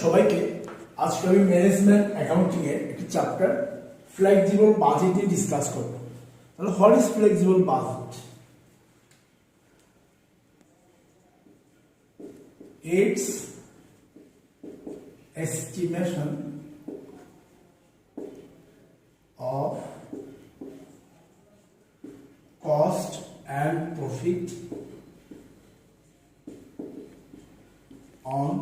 সবাইকে। আজকে আমি ম্যানেজমেন্ট অ্যাকাউন্টিং এর একটি চ্যাপ্টার ফ্লেক্সিবল বাজেট নিয়ে ডিসকাস করব। তাহলে what is flexible budget? It's estimation of cost and profit on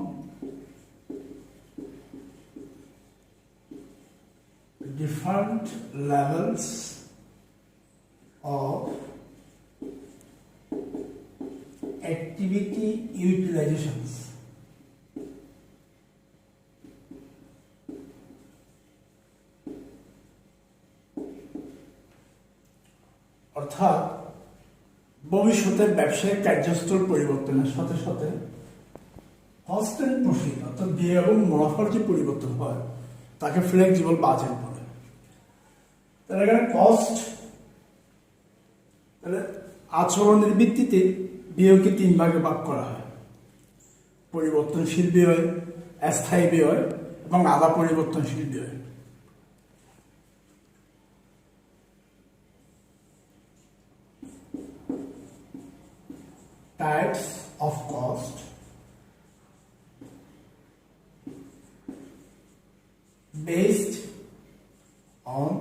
different levels of activity utilizations. অর্থাৎ ভবিষ্যতে ব্যবসায়িক কার্যস্থল পরিবর্তনের সাথে সাথে কস্ট এন্ড প্রফিট অর্থাৎ ব্যয় এবং মুনাফার যে পরিবর্তন হয় তাকে ফ্লেক্সিবল বাজেট বলে। তাহলে এখানে কস্ট, তাহলে আচরণের ভিত্তিতে ব্যয়কে তিন ভাগে ভাগ করা হয়: পরিবর্তনশীল ব্যয়, স্থায়ী ব্যয় এবং আধা পরিবর্তনশীল ব্যয়। Types of cost: based on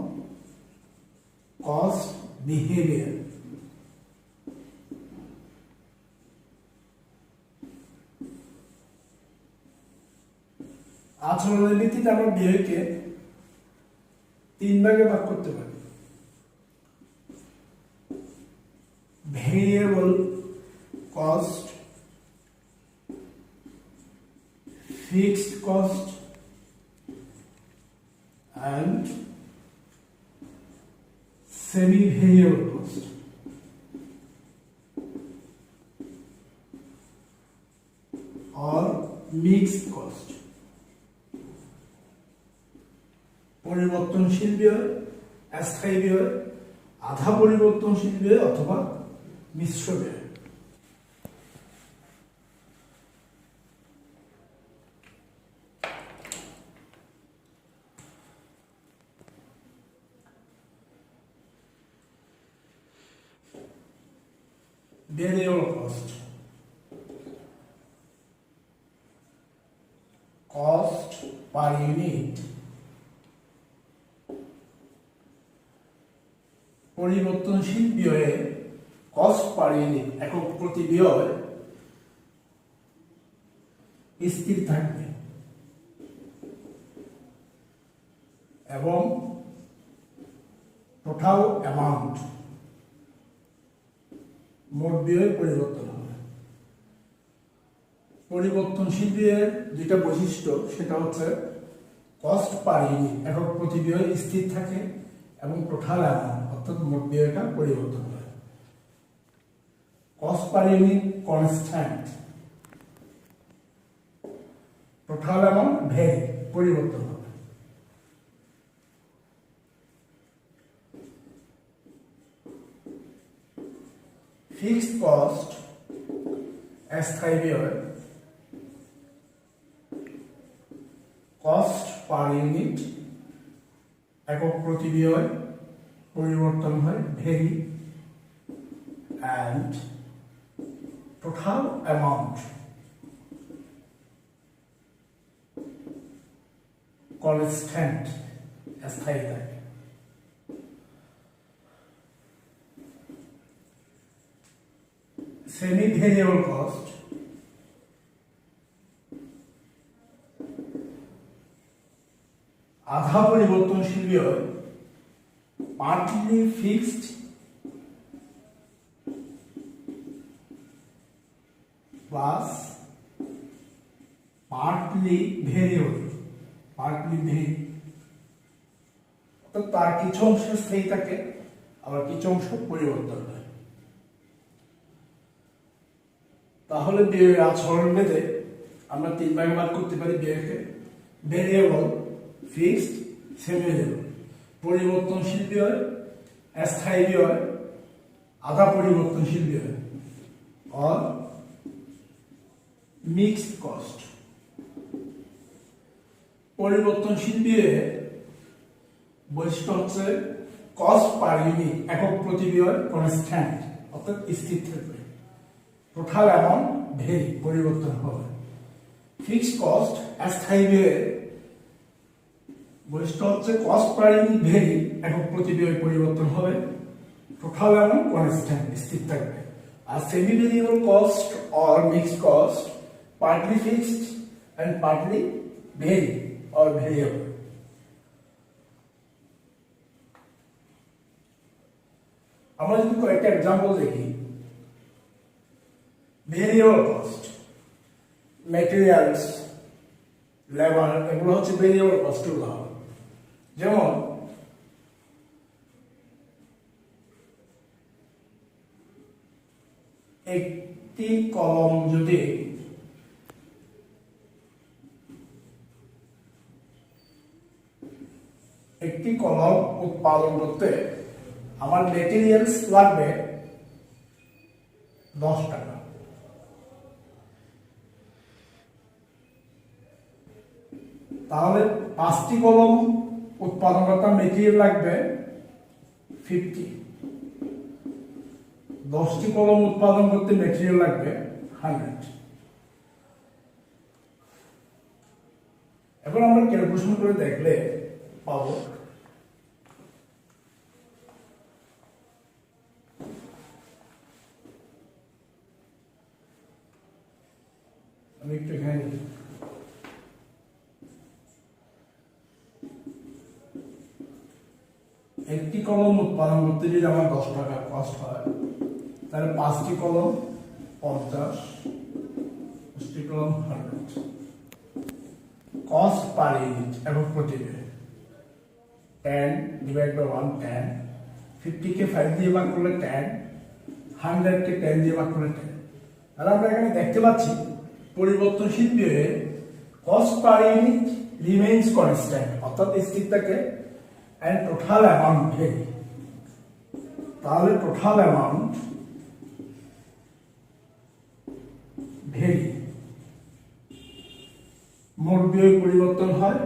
cost behavior. আচরণের ভিত্তিতে আমরা ব্যয়কে তিন ভাগে ভাগ করতে পারি: variable cost, fixed cost, and semi-variable cost. Or mixed cost. পরিবর্তনশীল ব্যয়, স্থায়ী ব্যয়, আধা পরিবর্তনশীল ব্যয় অথবা মিশ্র ব্যয়। Variable cost. Cost per unit. পরিবর্তনশীল ব্যয়ে কস্ট পার ইউনিট, একক প্রতি ব্যয় স্থির থাকবে এবং টোটাল অ্যামাউন্ট, মোট ব্যয় পরিবর্তন হবে। পরিবর্তনশীল ব্যয়ের দুইটা বৈশিষ্ট্য, সেটা হচ্ছে কস্ট পার ইউনিট, একক প্রতি ব্যয় স্থির থাকে এবং টোটাল অ্যামাউন্ট অর্থাৎ মোট ব্যয়টা পরিবর্তন হয়। Cost per unit constant, total amount vary, পরিবর্তন হবে। ফিক্সড কস্ট, স্থায়ী ব্যয়, কস্ট পার ইউনিট, একক প্রতি ব্যয় পরিবর্তন হয়, very, and total amount constant, স্থায়ী থাকে। Semi-variable cost, আধা পরিবর্তনশীল ব্যয়, partly fixed plus partly variable, partly very, অর্থাৎ তার কিছু অংশ স্থায়ী থাকে আবার কিছু অংশ পরিবর্তন হয়। তাহলে ব্যয়ের আচরণ ভেদে আমরা তিন ভাগে ভাগ করতে পারি ব্যয়কে: ভেরিয়েবল, ফিক্সড, সেমি-ভেরিয়েবল। পরিবর্তনশীল ব্যয়, স্থায়ী ব্যয়, আধা পরিবর্তনশীল ব্যয়, or mixed cost. পরিবর্তনশীল ব্যয়ে বৈশিষ্ট্য হচ্ছে কস্ট পার ইউনিট একক প্রতি ব্যয় কনস্ট্যান্ট অর্থাৎ স্থির থাকবে, টোটাল অ্যামাউন্ট ভেরি পরিবর্তন হবে। ফিক্সড কস্ট স্থায়ী ব্যয়ের বৈশিষ্ট্য হচ্ছে কস্ট পার ইউনিট ভেরি একক প্রতি ব্যয় পরিবর্তন হবে, টোটাল অ্যামাউন্ট কনস্ট্যান্ট স্থির থাকবে। আর semi variable cost or mixed cost partly fixed and partly vary or variable. আমরা যদি কয়েকটা এক্সাম্পল দেখি, ভেরিয়েবল কস্ট, ম্যাটেরিয়ালস, লেবার, এগুলো হচ্ছে ভেরিয়েবল কস্টের উদাহরণ। যেমন একটি কলম যদি উৎপাদন করতে আমার মেটেরিয়ালস লাগবে 10 টাকা, তাহলে 5টি কলম উৎপাদন করতে মেটেরিয়াল লাগবে 50, 10টি কলম উৎপাদন করতে মেটেরিয়াল লাগবে 100। এখন আমরা ক্যালকুলেশন করে দেখলে পাবো আমি একটু এখানে একটি কলম উৎপাদন করতে যদি আমার 10 টাকা কস্ট হয়, তাহলে 5টি কলম 50, 5টি কলম 100। কস্ট পার ইউনিট এবং প্রতি ব্যয় 10 ডিভাইড বাই 1 10, 50 কে 5 দিয়ে ভাগ করলে 10, 100 কে 10 দিয়ে ভাগ করলে 10। তাহলে আমরা এখানে দেখতে পাচ্ছি পরিবর্তনশীল ব্যয়ে cost per unit remains constant অর্থাৎ স্থির থাকে, and total amount ভেরি। তাহলে টোটাল অ্যামাউন্ট ভেরি, মোট ব্যয় পরিবর্তন হয়,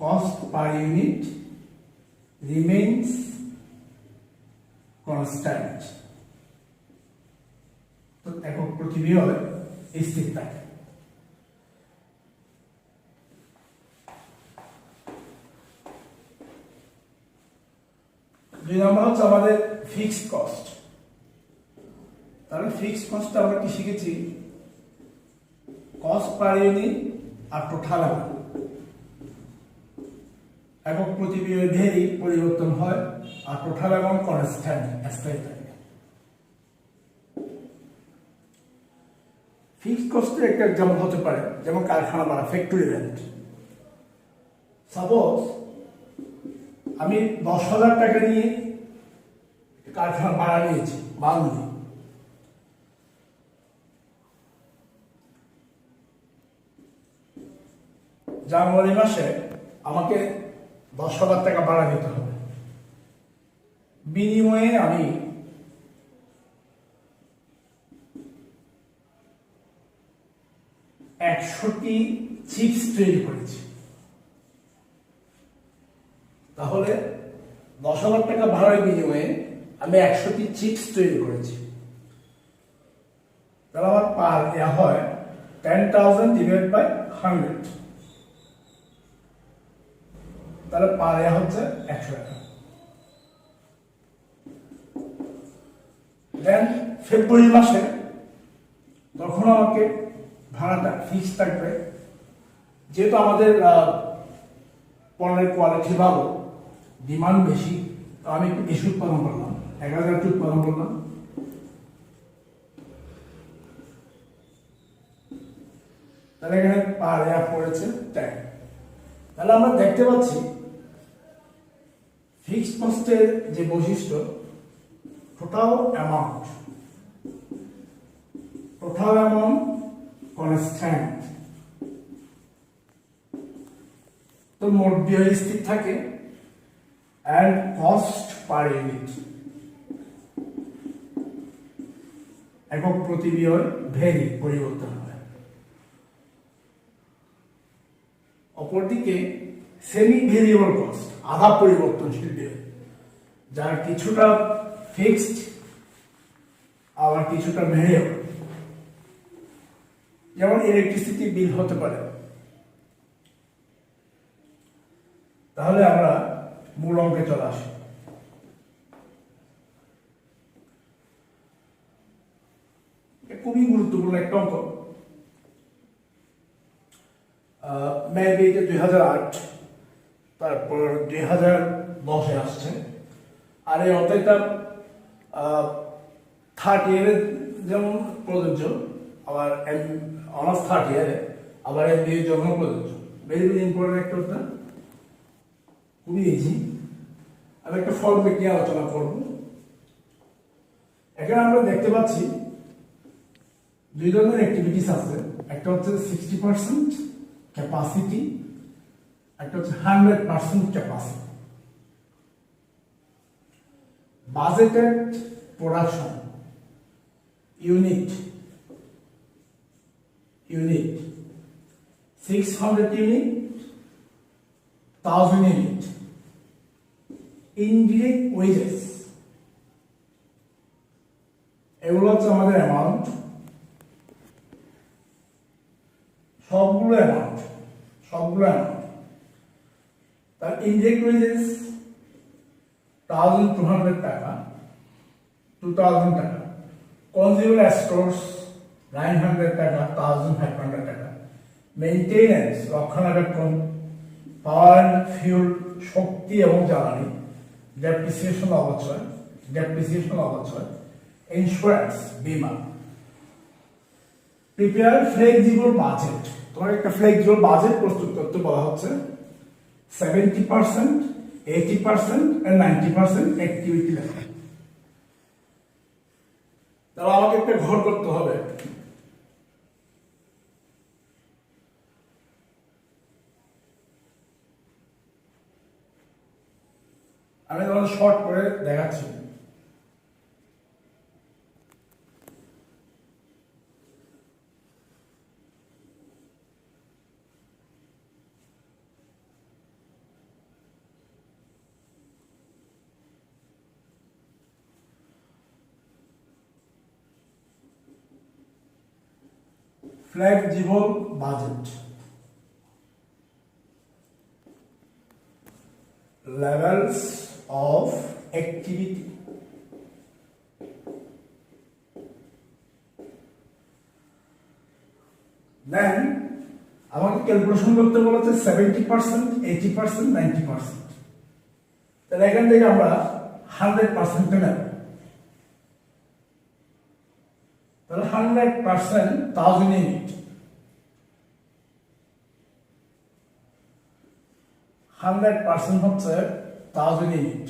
cost per unit remains constant, তো একক প্রতি ব্যয় স্থির থাকে। দুই নম্বর হচ্ছে আমাদের ফিক্সড কস্ট। তাহলে ফিক্সড কস্ট আমরা কি শিখেছি? কস্ট পার ইউনিট আর টোটাল অ্যামাউন্ট একক প্রতি ব্যয় ভেরি পরিবর্তন হয়, আর টোটাল অ্যামাউন্ট কনস্ট্যান্ট স্থায়ী থাকে। ফিক্সড কস্টের একটা এক্সাম্পল হতে পারে যেমন কারখানা ভাড়া, ফ্যাক্টরি রেন্ট। সাপোজ আমি 10,000 টাকা নিয়ে কারখানা ভাড়া নিয়েছি বাংলি, জানুয়ারি মাসে আমাকে 10,000 টাকা ভাড়া দিতে হবে। বিনিময়ে আমি একশোটি চিপস তৈরি করেছি। তাহলে 10,000 টাকা ভাড়ার বিনিময়ে আমি 100টি চিপস তৈরি করেছি। তাহলে আমার পার ইয়া হয় 10,000 ডিভাইড বাই 100, তাহলে পার ইয়া হচ্ছে 100 টাকা। দেন ফেব্রুয়ারি মাসে তখন আমাকে ভাড়াটা ফিক্স থাকবে, যেহেতু আমাদের পণ্যের কোয়ালিটি ভালো, ডিমান্ড বেশি, তো আমি একটু বেশি উৎপাদন করলাম, 11,000টি উৎপাদন করলাম। তাহলে এখানে পার ইয়ার পড়েছে 10। তাহলে আমরা দেখতে পাচ্ছি ফিক্সড কস্টের যে বৈশিষ্ট্য, টোটাল অ্যামাউন্ট কনস্ট্যান্ট, তো মোট ব্যয় স্থির থাকে, and cost per unit একক প্রতি ব্যয় ভেরি পরিবর্তন হয়। অপরদিকে সেমি ভেরিয়েবল কস্ট, আধা পরিবর্তনশীল ব্যয়, যার কিছুটা ফিক্সড আবার কিছুটা ভেরিয়েবল। যেমন ইলেকট্রিসিটি বিল হতে পারে। তাহলে আমরা মূল অঙ্কে চলে আসি। খুবই গুরুত্বপূর্ণ একটা অঙ্ক। মেবি 2008, তারপর 2010-এ আসছে। আর এই অধ্যায়টা থার্ড ইয়ারে যেমন প্রযোজ্য, আবার অনার্স থার্ড ইয়ারে, আবার MBA এর জন্য প্রযোজ্য। ভেরি ভেরি ইম্পর্টেন্ট একটা অধ্যায়, খুবই ইজি। আমি একটা ফর্মেট নিয়ে আলোচনা করব। এখানে আমরা দেখতে পাচ্ছি দুই ধরনের অ্যাক্টিভিটিস আছে। একটা হচ্ছে 60% ক্যাপাসিটি, একটা হচ্ছে 100% capacity. Budgeted production unit 600 unit, 1000 unit. Indirect wages, এগুলো হচ্ছে আমাদের অ্যামাউন্ট, সবগুলো অ্যামাউন্ট। তার ইনডিরেক্ট ওয়েজেস 1200 টাকা, 2000 টাকা। কনজিউমার স্টোরস 900 টাকা, 1500 টাকা। মেইনটেনেন্স, রক্ষণাবেক্ষণ, পাওয়ার ফিউল, শক্তি এবং জ্বালানি, ডেপ্রিসিয়েশন অবচয়, ইন্স্যুরেন্স, বীমা। প্রিপেয়ার ফ্লেক্সিবল বাজেট, তোমার একটা ফ্লেক্সিবল বাজেট প্রস্তুত করতে বলা হচ্ছে। 70%, 80% and 90% অ্যাক্টিভিটি লেভেল। তাহলে আমাকে একটা ঘর করতে হবে। আমি তোমাদের শর্ট করে দেখাচ্ছি। Flexible budget, levels of activity, then আমাকে ক্যালকুলেশন করতে বলেছে 70%, 80%, 90%। তাহলে এখান থেকে আমরা 100% নেব। তাহলে 100% 1000 ইউনিট, 100% হচ্ছে 1000 ইউনিট।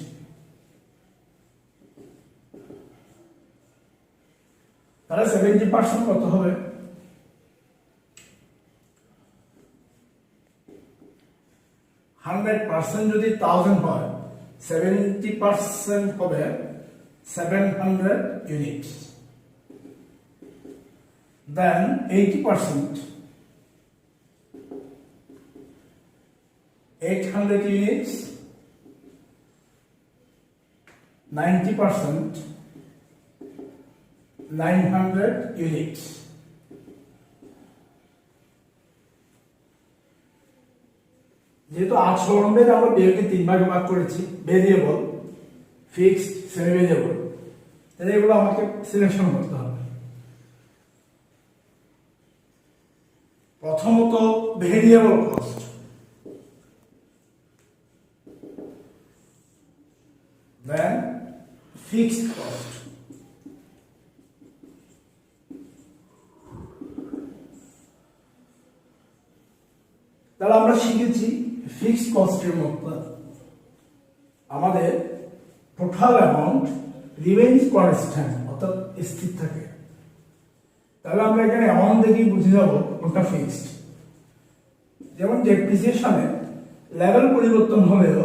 তাহলে 70% কত হবে? 100% যদি 1000 হয়, 70% হবে 700 ইউনিট। Then 80%, 800 units, 90%, 900 units. যেহেতু আচরণের আমরা ব্যয়কে 3 ভাগে ভাগ করেছি, ভেরিয়েবল, ফিক্সড, সেমি ভেরিয়েবল, তাহলে এগুলো আমাকে সিলেকশন করতে হবে। প্রথমত ভেরিয়েবল কস্ট, দেন ফিক্সড কস্ট। তাহলে আমরা শিখেছি ফিক্সড কস্টের মধ্যে আমাদের টোটাল অ্যামাউন্ট রিমেইনস কনস্ট্যান্ট, অর্থাৎ স্থির থাকে। তাহলে আমরা এখানে অ্যামাউন্ট দেখেই বুঝে যাব কোনটা ফিক্সড। যেমন ডেপ্রিসিয়েশনে লেভেল পরিবর্তন হলেও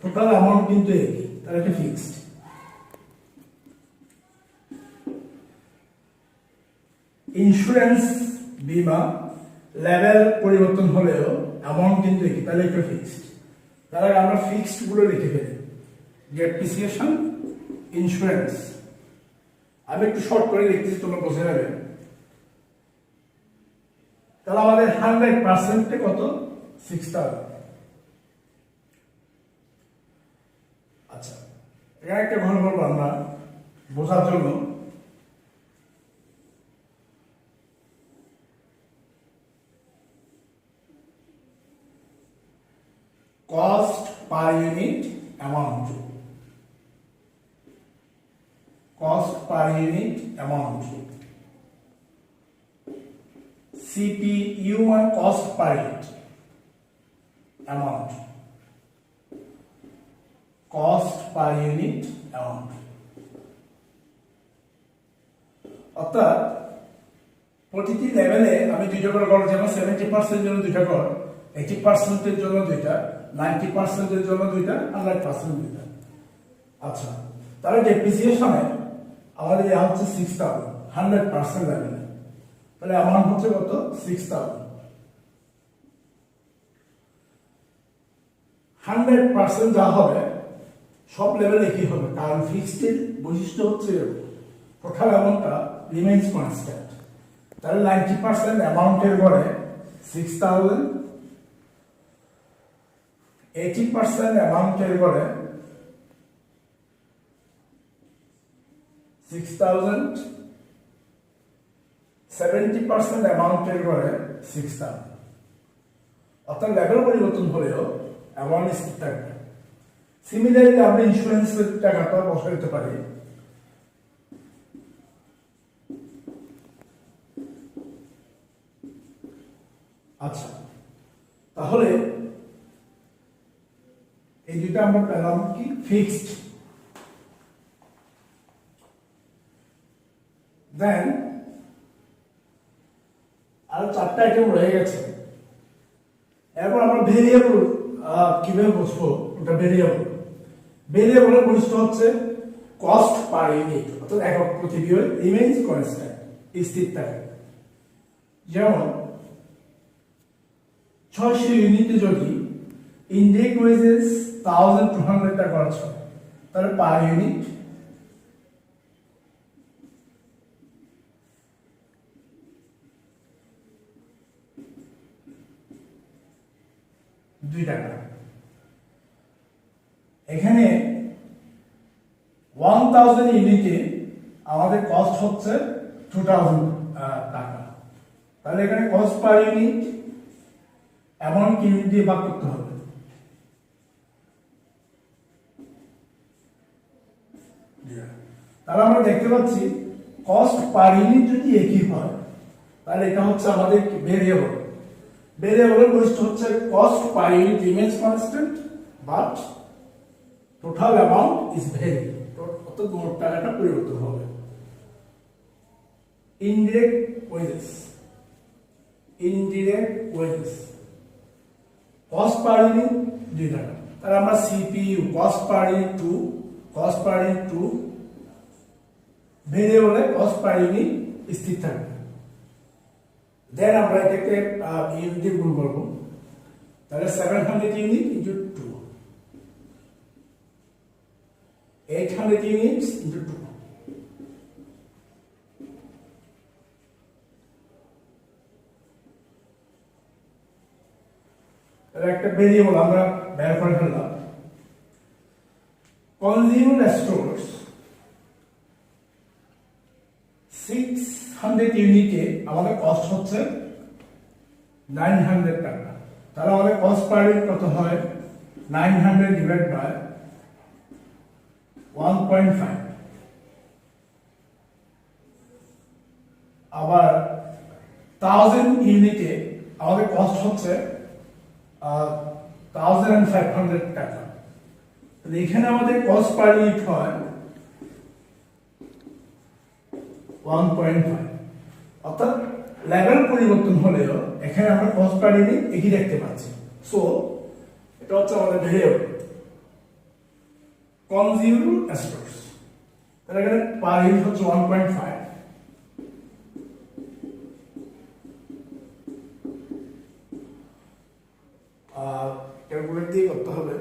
টোটাল অ্যামাউন্ট কিন্তু একই, তাহলে এটা ফিক্সড। ইন্স্যুরেন্স, বীমা, লেভেল পরিবর্তন হলেও অ্যামাউন্ট কিন্তু একই, তাহলে এটা ফিক্সড। তার আগে আমরা ফিক্সড গুলো লিখে ফেলি। Depreciation, insurance. আমি একটু শর্ট করে লিখতেছি, তোমরা বুঝে নেবে। তাহলে আমাদের 100% কত? 6000। আচ্ছা, এখানে একটা ঘর বলবো আমরা বোঝার জন্য। Cost per unit amount, cost per unit amount. CPU মানে cost per unit amount, cost per unit amount. অর্থাৎ প্রতিটি লেভেলে আমি দুইটা করে করব, যেমন 70% জন্য দুইটা কর, 80% জন্য দুইটা, 90% জন্য দুইটা, 100% দুইটা। আচ্ছা, তাহলে ডেপ্রিসিয়েশনে আমাদের ইয়া হচ্ছে 6000 100% লেভেলে, তাহলে অ্যামাউন্ট হচ্ছে কত? 6000। 100% যা হবে সব লেভেলে একই হবে, কারণ ফিক্সড বৈশিষ্ট্য হচ্ছে টোটাল অ্যামাউন্টটা রিমেইনস কনস্ট্যান্ট। তাহলে 90% অ্যামাউন্টের গড়ে 6000, 80% অ্যামাউন্টের গড়ে 6000, 70% অ্যামাউন্টের গড়ে 6000। অর্থাৎ লেভেল পরিবর্তন হলেও অ্যামাউন্ট স্থির থাকবে। সিমিলারলি আমরা ইন্স্যুরেন্সের টাকাটা বসাইতে পারি। আচ্ছা, তাহলে এই দুইটা আমরা পেলাম কি? ফিক্সড। দেন আর চারটা আইটেম রয়ে গেছে। এরপর আমরা ভেরিয়েবল কিভাবে বসবো? ওটা ভেরিয়েবল। ভেরিয়েবলের বৈশিষ্ট্য হচ্ছে কস্ট পার ইউনিট, অর্থাৎ একক প্রতি ব্যয় রিমেইনস কনস্ট্যান্ট, স্থির থাকে। যেমন 600 ইউনিটে যদি ইনডেক্স ওয়েজেস 1200 টাকা খরচ হয়, তাহলে পার ইউনিট 2 টাকা। এখানে 1000 ইউনিটে আমাদের কস্ট হচ্ছে 2000 টাকা। তাহলে এখানে cost per unit amount unit দিয়ে ভাগ করতে হবে। তাহলে আমরা দেখতে পাচ্ছি কস্ট পার ইউনিট যদি একই হয়, তাহলে এটা হচ্ছে আমাদের ভেরিয়েবল। ভেরিয়েবলের বৈশিষ্ট্য হচ্ছে cost per unit remains constant but total amount is vary, অর্থাৎ মোট টাকাটা পরিবর্তন হবে। Indirect wages, indirect wages cost per unit 2 টাকা। তাহলে আমরা CPU cost per unit 2, cost per unit 2, ভেরিয়েবলে কস্ট পার ইউনিট স্থির থাকবে। দেন আমরা এটাকে ইউনিট দিয়ে গুণ করব। তাহলে 700 ইউনিট ইনটু 2, 800 ইউনিটস ইনটু 2। একটা ভেরিয়েবল আমরা বের করে ফেললাম। কনজিউমার স্টোরস 600 ইউনিটে আমাদের কস্ট হচ্ছে 900 টাকা। তাহলে আমাদের কস্ট পার ইউনিট কত হয়? 900 ডিভাইড বাই 1.5। আবার 1000 ইউনিটে আমাদের কস্ট হচ্ছে 1500 টাকা। এখানে আমাদের কস্ট পার ইউনিট হয় 1.5। অর্থাৎ লেভেল পরিবর্তন হলেও এখানে আমরা কস্ট পার ইউনিট একই দেখতে পাচ্ছি। সো এটা হচ্ছে আমাদের ভেরিয়েবল কনজিউমার স্টোরস। তাহলে এখানে পার ইউনিট হচ্ছে 1.5। দিয়ে করতে হবে।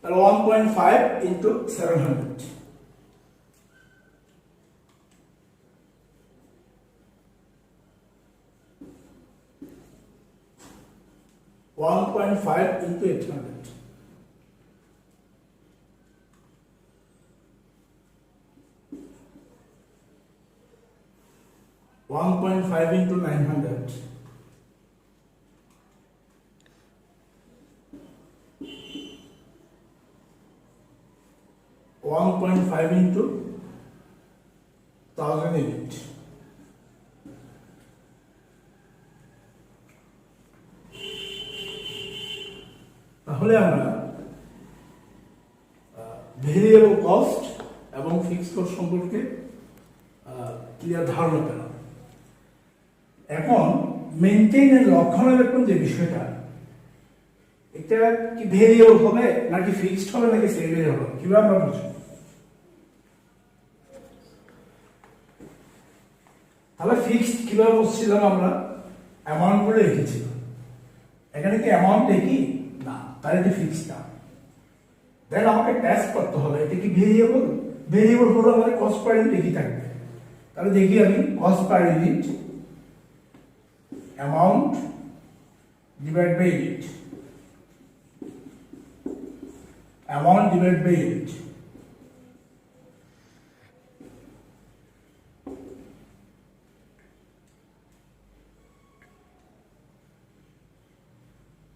তাহলে 1.5 into 700, $1.5 into 800, $1.5 into 900, $1.5 into 1000 unit, তাহলে আমরা ভেরিয়েবল কস্ট এবং ফিক্সড কস্ট সম্পর্কে ক্লিয়ার ধারণা পেলাম। এখন মেইনটেইন রক্ষণাবেক্ষণ যে বিষয়টা, এটা কি ভেরিয়েবল হবে নাকি ফিক্সড হবে নাকি সেভিয়ার হবে, কিভাবে আমরা বুঝবো? তাহলে ফিক্সড কিভাবে বুঝছিলাম আমরা? অ্যামাউন্ট বলে রেখেছিলাম। এখানে কি অ্যামাউন্ট একই না, তাহলে এটা ফিক্সড না। দেন আমাকে টেস্ট করতে হবে এটা কি ভেরিয়েবল। ভেরিয়েবল হলে আমাদের কস্ট পার ইউনিট একই থাকবে। তাহলে দেখি আমি cost per unit amount divide by unit, amount divide by unit.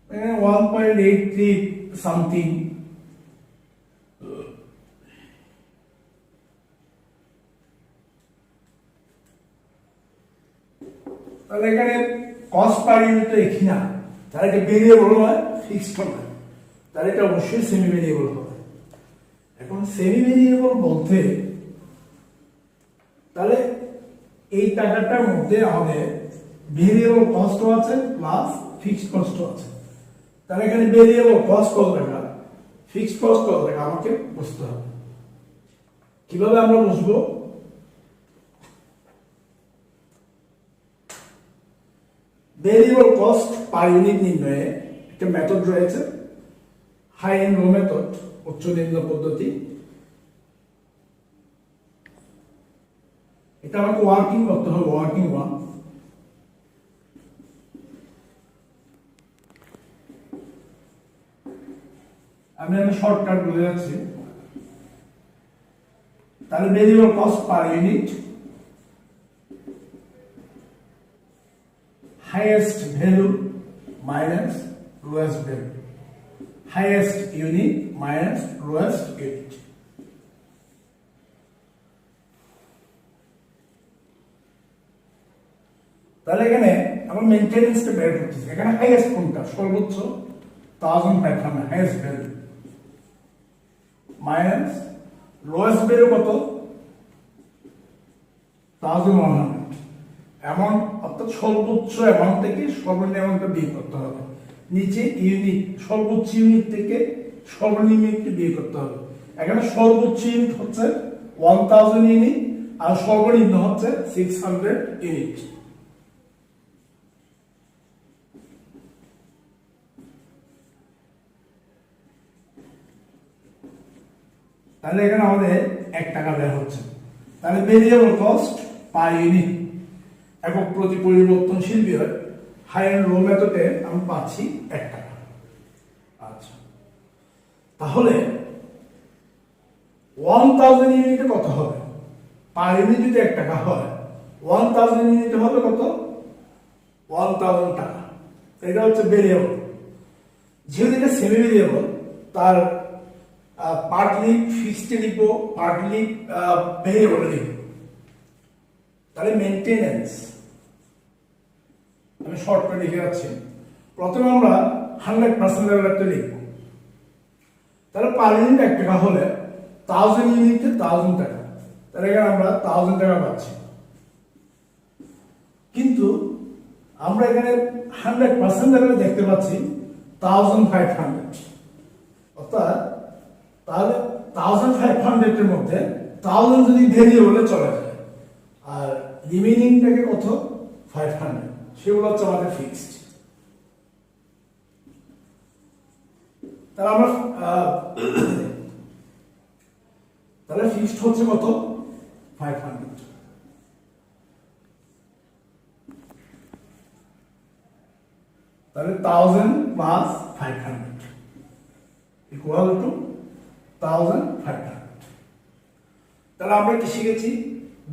এখানে 1.83 সামথিং, তাহলে এখানে কস্ট পার ইউনিট তো একই না, তাহলে এটা ভেরিয়েবল নয়, ফিক্সড নয়, তাহলে এটা অবশ্যই সেমি ভেরিয়েবল হবে। এখন সেমি ভেরিয়েবল বলতে তাহলে এই টাকাটার মধ্যে আমাদের ভেরিয়েবল কস্টও আছে প্লাস ফিক্সড কস্টও আছে। তাহলে এখানে ভেরিয়েবল কস্ট কত টাকা, ফিক্সড কস্ট কত টাকা আমাকে বুঝতে হবে। কিভাবে আমরা বুঝবো? ভেরিয়েবল কস্ট পার ইউনিট নির্ণয়ে একটা মেথড রয়েছে, হাই এন্ড লো মেথড, উচ্চ নিম্ন পদ্ধতি। এটা আমাকে ওয়ার্কিং করতে হবে, ওয়ার্কিং ওয়ান। আমি শর্টকাট বলে যাচ্ছি। তাহলে variable cost per unit, highest value minus lowest value, highest unit minus lowest unit. তাহলে এখানে আমরা মেইনটেনেন্সটা বের করতেছি। এখানে হাইয়েস্ট কোনটা, সর্বোচ্চ 1500 highest value, minus lowest value কত 1100। অ্যামাউন্ট অর্থাৎ সর্বোচ্চ অ্যামাউন্ট থেকে সর্বনিম্ন অ্যামাউন্টটা বিয়োগ করতে হবে। নিচে ইউনিট, সর্বোচ্চ ইউনিট থেকে সর্বনিম্ন ইউনিটটা বিয়োগ করতে হবে। এখানে সর্বোচ্চ ইউনিট হচ্ছে 1000 ইউনিট আর সর্বনিম্ন হচ্ছে 600 ইউনিট। তাহলে এখানে আমাদের 1 টাকা ব্যয় হচ্ছে। তাহলে ভেরিয়েবল কস্ট পার ইউনিট একক প্রতি পরিবর্তনশীল ব্যয় হাই এন্ড লো মেথডে আমি পাচ্ছি 1 টাকা। আচ্ছা, তাহলে 1000 ইউনিটে কত হবে? পার ইউনিট যদি 1 টাকা হয়, 1000 ইউনিটে হবে কত? 1000 টাকা। এটা হচ্ছে ভেরিয়েবল। যেহেতু এটা সেমি ভেরিয়েবল, তার পার্টলি ফিক্সড লিখবো, পার্টলি ভেরিয়েবল লিখবো। তাহলে মেইনটেনেন্স আমি শর্ট করে লিখে যাচ্ছি। প্রথমে আমরা 100% লেভেলটা লিখবো। তাহলে পার ইউনিট 1 টাকা হলে 1000 ইউনিটে 1000 টাকা, তাহলে এখানে আমরা 1000 টাকা পাচ্ছি। কিন্তু আমরা এখানে 100% লেভেলে দেখতে পাচ্ছি 1500, অর্থাৎ তাহলে 1500 এর মধ্যে 1000 যদি ভেরিয়েবলে চলে যায় আর রিমেইনিংটাকে কত 500, সেগুলো হচ্ছে আমাদের ফিক্সড। তাহলে আমরা তাহলে ফিক্সড হচ্ছে কত? 500। তাহলে 1000 প্লাস 500 ইকুয়াল টু 1500। তাহলে আমরা কি শিখেছি?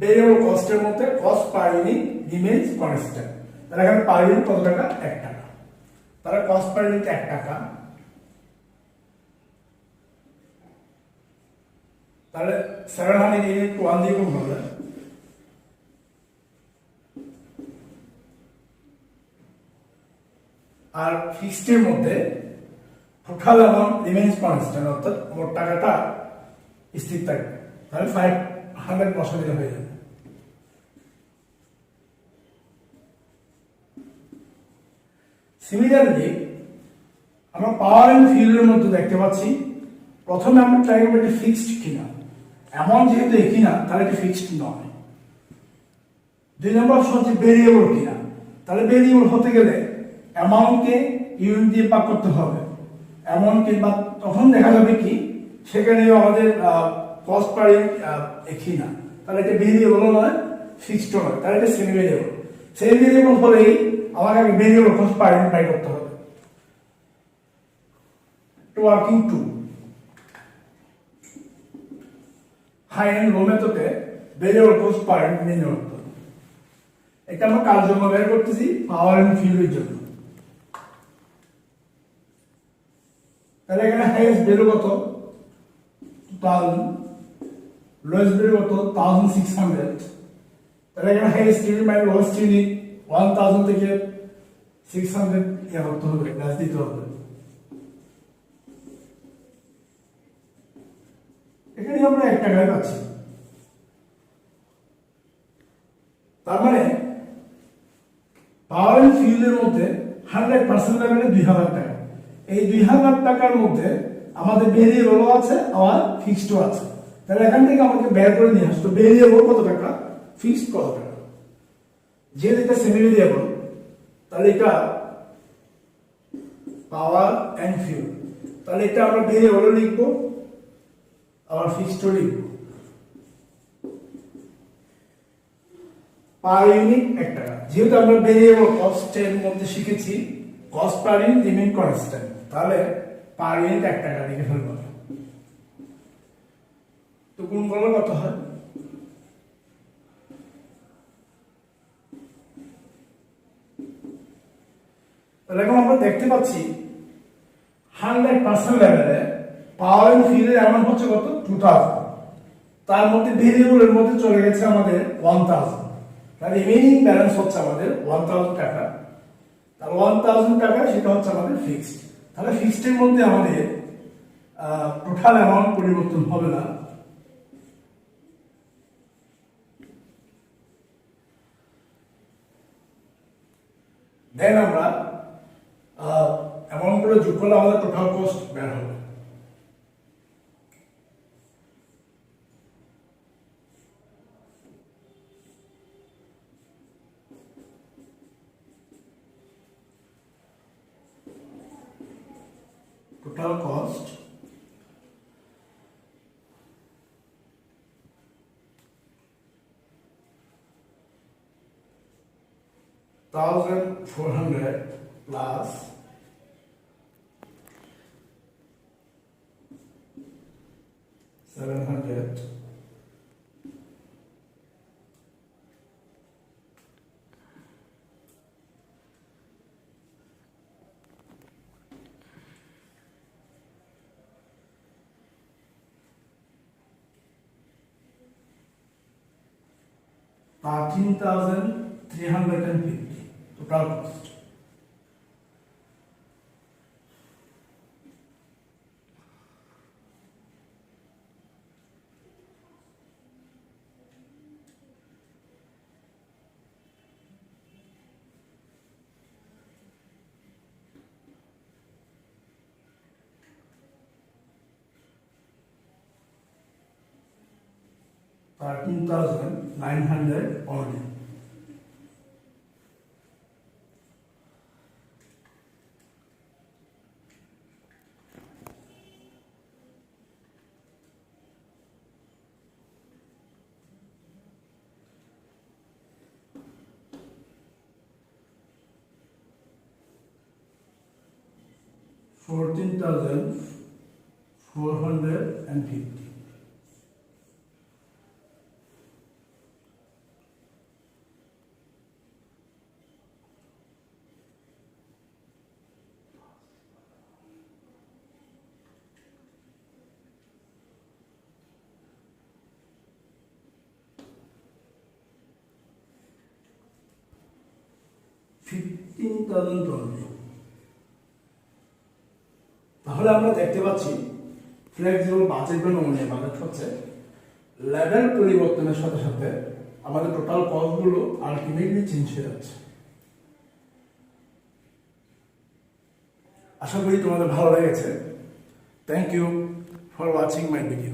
ভেরিয়েবল কস্টের মধ্যে cost per unit remains constant. তাহলে এখানে পার ইউনিট কত টাকা? 1 টাকা। তাহলে কস্ট পার ইউনিট 1 টাকা। তাহলে 700 ইউনিট 1 দিয়ে গুণ হবে, আর ফিক্সডের মধ্যে টোটাল অ্যামাউন্ট রিমেইনস কনস্ট্যান্ট, অর্থাৎ মোট টাকাটা স্থির থাকবে। তাহলে 500 বসা দিলে হয়ে যাবে। সিমিলারলি আমরা পাওয়ার এন্ড ফিউলের মধ্যে দেখতে পাচ্ছি, প্রথমে আমরা ট্রাই করবো এটা ফিক্সড কিনা। এমন যেহেতু একই না, তাহলে এটা ফিক্সড নয়। 2 নম্বর অপশন হচ্ছে ভেরিয়েবল কিনা। তাহলে ভেরিয়েবল হতে গেলে অ্যামাউন্টকে ইউনিট দিয়ে ভাগ করতে হবে। অ্যামাউন্টকে বা তখন দেখা যাবে কি সেখানে আমাদের কস্ট পার ইউনিট একই না, তাহলে এটা ভেরিয়েবলও নয়, ফিক্সডও নয়, তাহলে এটা সেমি ভেরিয়েবল। সেমি ভেরিয়েবল হলেই আমাকে আগে ভেরিয়েবল কস্ট পার ইউনিট বাই করতে হবে। ওয়ার্কিং 2 হাই এন্ড লো মেথডে ভেরিয়েবল কস্ট পার ইউনিট নির্ণয় করতে হবে। এটা আমরা কার জন্য বের করতেছি? পাওয়ার এন্ড ফিউলের জন্য। তাহলে এখানে হাইয়েস্ট ভ্যালু কত? 2000, লোয়েস্ট ভ্যালু কত? 1600। তাহলে এখানে হাইয়েস্ট ইউনিট মানে লোয়েস্ট ইউনিট 1000 থেকে 600 ইয়া করতে হবে, লেস দিতে হবে। এখানে আমরা 1 টাকায় পাচ্ছি। তার মানে পাওয়ার এন্ড ফিউলের মধ্যে 100% লেভেলে 2000 টাকা। এই 2000 টাকার মধ্যে আমাদের ভেরিয়েবলও আছে আর ফিক্সডও আছে। তাহলে এখান থেকে আমাকে বের করে নিয়ে আসতো ভেরিয়েবল কত টাকা, ফিক্সড কত টাকা। যেহেতু এটা সেমি ভেরিয়েবল, তাহলে এটা পাওয়ার এন্ড ফিউল, তাহলে এটা আমরা ভেরিয়েবলও লিখবো আবার ফিক্সডও লিখবো। পার ইউনিট 1 টাকা। যেহেতু আমরা ভেরিয়েবল কস্টের মধ্যে শিখেছি cost per unit remain constant, তাহলে পার ইউনিট 1 টাকা লিখে ফেলবো। তো গুণ করলে কত হয়? তাহলে এখন আমরা দেখতে পাচ্ছি 100% লেভেলে পাওয়ার এন্ড ফিউলের অ্যামাউন্ট হচ্ছে কত? 2000। তার মধ্যে ভেরিয়েবলের মধ্যে চলে গেছে আমাদের 1000। তার রিমেইনিং ব্যালেন্স হচ্ছে আমাদের 1000 টাকা। তার 1000 টাকা সেটা হচ্ছে আমাদের ফিক্সড। তাহলে ফিক্সডের মধ্যে আমাদের টোটাল অ্যামাউন্ট পরিবর্তন হবে না। দেন আমরা অ্যামাউন্ট করে যোগ করলে আমাদের টোটাল কস্ট বের হবে। total cost $1,400 plus $700 $13,350 total cost. $13,900 only. 14,450. $15,000. তাহলে আমরা দেখতে পাচ্ছি ফ্লেক্সিবল বাজেট বা নমনীয় বাজেট হচ্ছে লেভেল পরিবর্তনের সাথে সাথে আমাদের টোটাল কস্টগুলো আলটিমেটলি চেঞ্জ হয়ে যাচ্ছে। আশা করি তোমাদের ভালো লেগেছে। Thank you for watching my video.